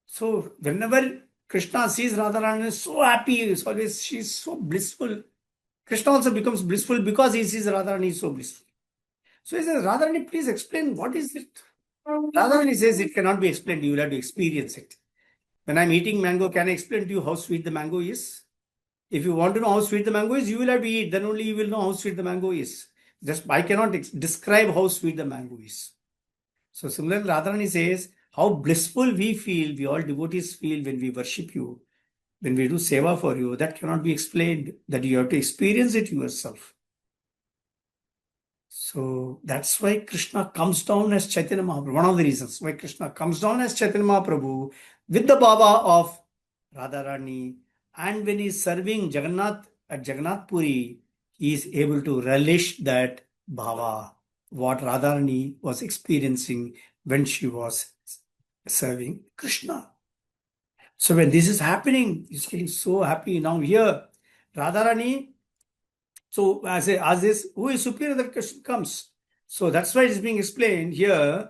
So whenever Krishna sees Radharani is so happy, she's so blissful. Krishna also becomes blissful because he sees Radharani is so blissful. So he says, Radharani, please explain what is it? Radharani says it cannot be explained, you will have to experience it. When I'm eating mango, can I explain to you how sweet the mango is? If you want to know how sweet the mango is, you will have to eat. Then only you will know how sweet the mango is. I cannot describe how sweet the mango is. So similarly, Radharani says, how blissful we feel, we all devotees feel when we worship you, when we do seva for you, that cannot be explained, that you have to experience it yourself. So that's why Krishna comes down as Chaitanya Mahaprabhu. One of the reasons why Krishna comes down as Chaitanya Mahaprabhu with the Baba of Radharani, and when he is serving Jagannath at Jagannath Puri, he is able to relish that Bhava, what Radharani was experiencing when she was serving Krishna. So when this is happening, he's getting so happy. Now here, Radharani, so as this, who is superior, that question comes. So that's why it is being explained here.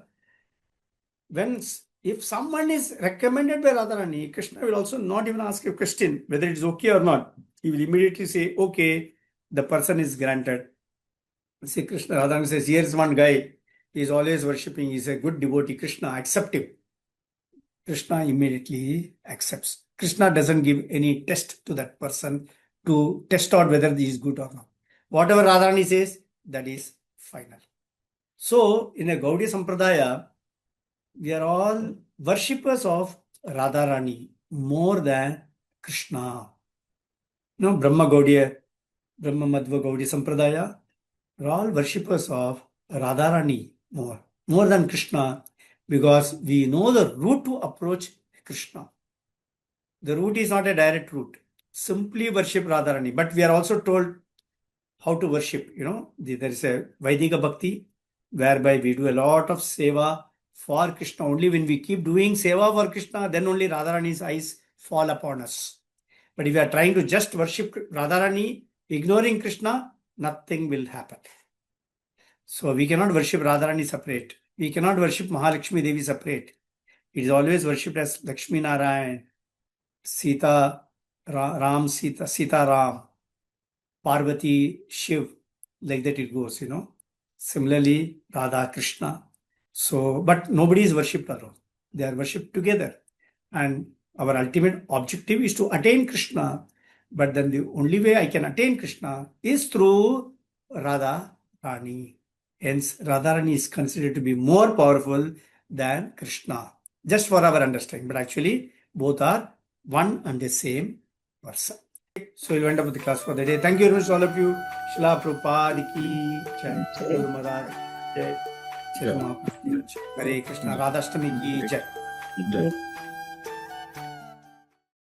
If someone is recommended by Radharani, Krishna will also not even ask a question whether it is okay or not. He will immediately say, okay, the person is granted. See, Krishna, Radharani says, here is one guy, he is always worshipping, he is a good devotee. Krishna, accept him. Krishna immediately accepts. Krishna doesn't give any test to that person to test out whether he is good or not. Whatever Radharani says, that is final. So, in a Gaudiya Sampradaya, we are all worshippers of Radharani more than Krishna. No, Brahma Gaudiya, Brahma Madhva Gaudiya Sampradaya, we are all worshippers of Radharani more than Krishna, because we know the route to approach Krishna. The route is not a direct route. Simply worship Radharani. But we are also told how to worship. There is a Vaidika Bhakti, whereby we do a lot of seva for Krishna. Only when we keep doing seva for Krishna, then only Radharani's eyes fall upon us. But if we are trying to just worship Radharani, ignoring Krishna, nothing will happen. So we cannot worship Radharani separate. We cannot worship Mahalakshmi Devi separate. It is always worshipped as Lakshmi Narayan, Sita Ram, Sita Ram, Parvati Shiv, like that it goes, Similarly, Radha Krishna. So, but nobody is worshipped alone. They are worshipped together. And our ultimate objective is to attain Krishna. But then the only way I can attain Krishna is through Radha Rani. Hence, Radharani is considered to be more powerful than Krishna, just for our understanding. But actually, both are one and the same person. So we'll end up with the class for the day. Thank you very much, all of you. Shila Prabhupada ki jai. Guru Maharaj jai. Hare Krishna. Radhashtami ki jai.